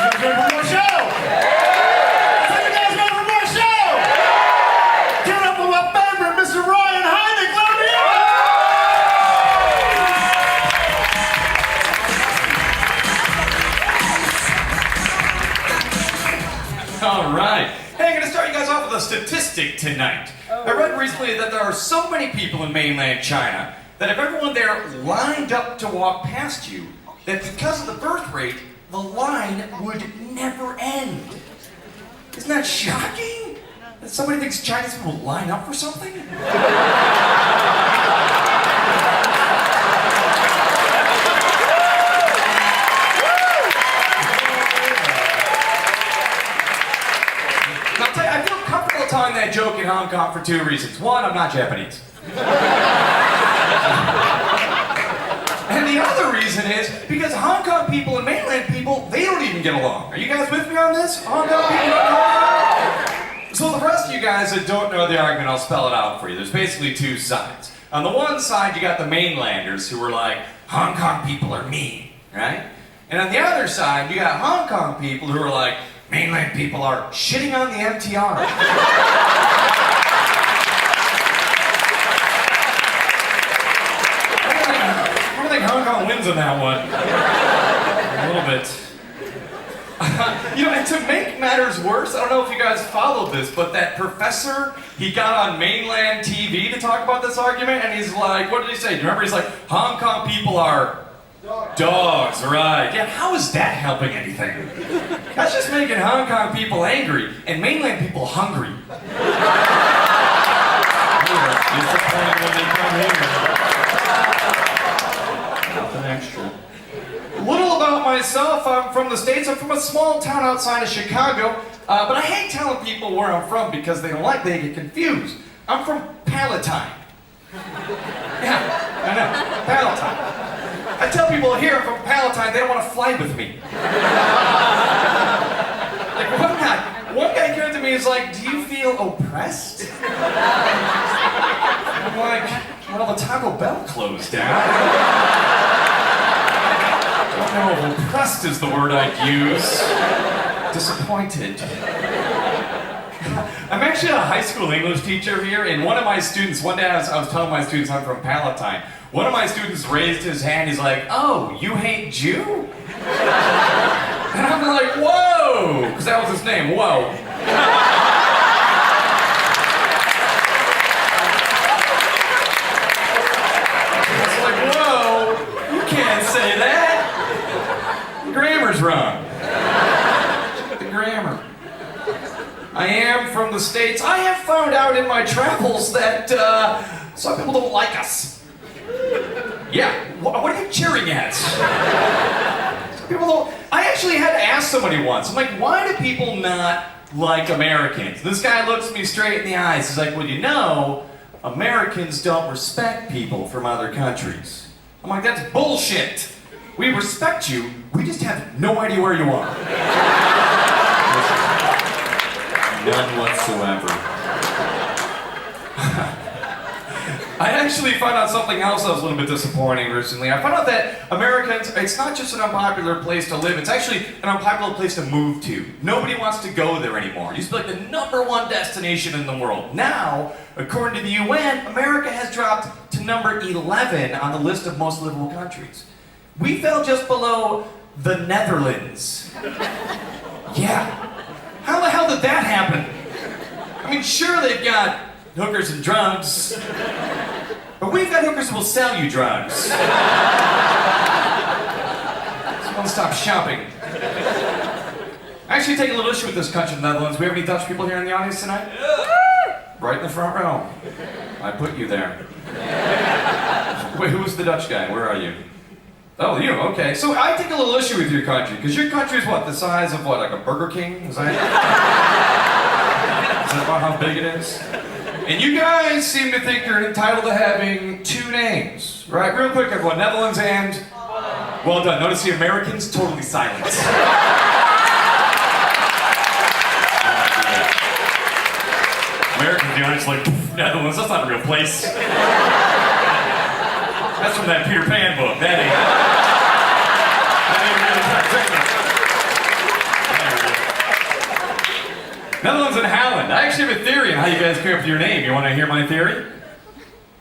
guys ready for more show? I said, you guys ready for more show? Give it up for my favorite, Mr. Ryan Hynek. All right. Hey, I'm going to start you guys off with a statistic tonight. I read recently that there are so many people in mainland China that if everyone there lined up to walk past you, that because of the birth rate, the line would never end. Isn't that shocking? That somebody thinks Chinese people line up for something? Telling that joke in Hong Kong for two reasons. One, I'm not Japanese. And the other reason is because Hong Kong people and mainland people, they don't even get along. Are you guys with me on this? Hong Kong people don't know. So the rest of you guys that don't know the argument, I'll spell it out for you. There's basically two sides. On the one side, you got the mainlanders who are like, Hong Kong people are mean, right? And on the other side, you got Hong Kong people who are like, mainland people are shitting on the MTR. I think Hong Kong wins on that one. A little bit. And to make matters worse, I don't know if you guys followed this, but that professor, he got on mainland TV to talk about this argument, and he's like, what did he say? Do you remember? He's like, Hong Kong people are dogs, right. Yeah, how is that helping anything? That's just making Hong Kong people angry and mainland people hungry. Disappointed when they come here. Nothing extra. Little about myself, I'm from the States. I'm from a small town outside of Chicago, but I hate telling people where I'm from because they get confused. I'm from Palatine. Yeah, I know, Palatine. I tell people here I'm from Palatine, they don't want to fly with me. Like one guy came to me and was like, do you feel oppressed? I'm like, well, the Taco Bell closed down. I don't know if oppressed is the word I'd use. Disappointed. I'm actually a high school English teacher here, and one of my students, one day I was telling my students I'm from Palatine. One of my students raised his hand, he's like, oh, you hate Jew? And I'm like, whoa! Because that was his name, whoa. I was like, whoa, you can't say that. The grammar's wrong. The grammar. I am from the States. I have found out in my travels that some people don't like us. Yeah, what are you cheering at? People don't. I actually had to ask somebody once. I'm like, why do people not like Americans? This guy looks me straight in the eyes. He's like, well, you know, Americans don't respect people from other countries. I'm like, that's bullshit. We respect you. We just have no idea where you are. None whatsoever. I actually found out something else that was a little bit disappointing recently. I found out that Americans, it's not just an unpopular place to live, it's actually an unpopular place to move to. Nobody wants to go there anymore. It used to be like the #1 destination in the world. Now, according to the UN, America has dropped to number 11 on the list of most livable countries. We fell just below the Netherlands. Yeah. How the hell did that happen? I mean, sure, they've got hookers and drugs, but we've got hookers who will sell you drugs. So one-stop shopping. I actually take a little issue with this country, the Netherlands. We have any Dutch people here in the audience tonight? Right in the front row. I put you there. Wait, who's the Dutch guy? Where are you? Oh, you, okay. So I take a little issue with your country, because your country is what, the size of what, like a Burger King? Is that about how big it is? And you guys seem to think you're entitled to having 2 names, right? Real quick, everyone, Netherlands and... Well done. Notice the Americans totally silent. Americans, the audience, like, Netherlands, that's not a real place. That's from that Peter Pan book. That ain't really Netherlands and Holland. I actually have a theory on how you guys came up with your name. You want to hear my theory?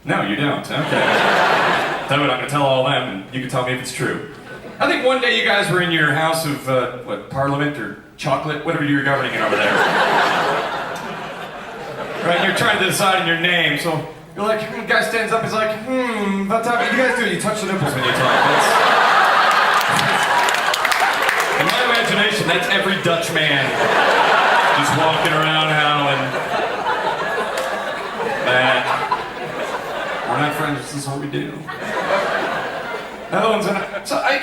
No, you don't. Okay. Tell me what I'm going to tell all them, and you can tell me if it's true. I think one day you guys were in your house of, Parliament or chocolate, whatever you were governing in over there. Right, you're trying to decide on your name, so you're like, the guy stands up, he's like, what time you guys do? You touch the nipples when you talk. In my imagination, that's every Dutch man just walking around howling. Man, we're not friends, this is what we do. Netherlands, so I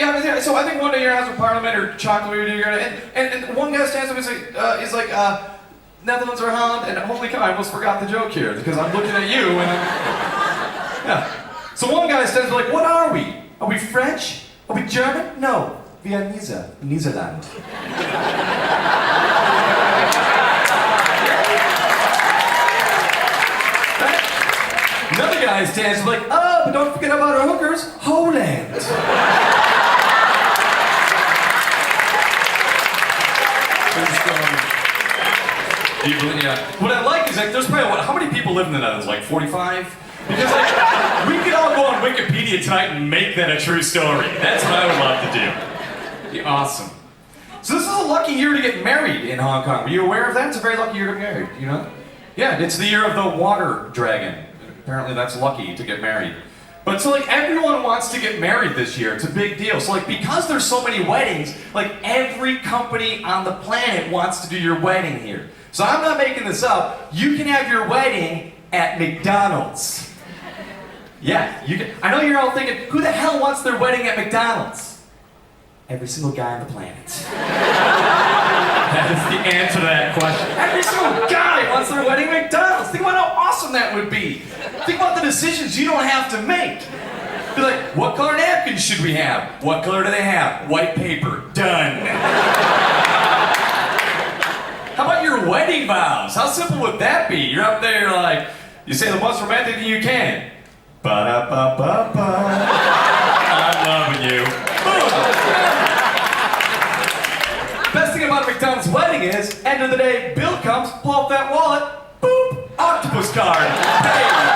think one day your house of Parliament or chocolate, and one guy stands up and he's like, Netherlands or Holland, and holy cow, I almost forgot the joke here because I'm looking at you and yeah. So one guy stands up like, what are we? Are we French? Are we German? No, we are Netherlands. Another guy stands up like, oh, but don't forget about our hookers, Holland. Yeah. What I like is like, there's probably how many people live in the Netherlands? Like 45? Because like, we could all go on Wikipedia tonight and make that a true story. That's what I would love to do. Be awesome. So this is a lucky year to get married in Hong Kong. Were you aware of that? It's a very lucky year to get married, you know? Yeah, it's the year of the water dragon. Apparently that's lucky to get married. But so like everyone wants to get married this year. It's a big deal. So like because there's so many weddings, like every company on the planet wants to do your wedding here. So I'm not making this up. You can have your wedding at McDonald's. Yeah, you can. I know you're all thinking, who the hell wants their wedding at McDonald's? Every single guy on the planet. That is the answer to that question. Every single guy wants their wedding at McDonald's. Think about how awesome that would be. Think about the decisions you don't have to make. Be like, what color napkins should we have? What color do they have? White paper. Done. How about your wedding vows? How simple would that be? You're up there, you're like, you say the most romantic thing you can. Ba-da-ba-ba-ba. I'm loving you. Boom. Best thing about a McDonald's wedding is, end of the day, bill comes, pull up that wallet, boop, octopus card. Hey.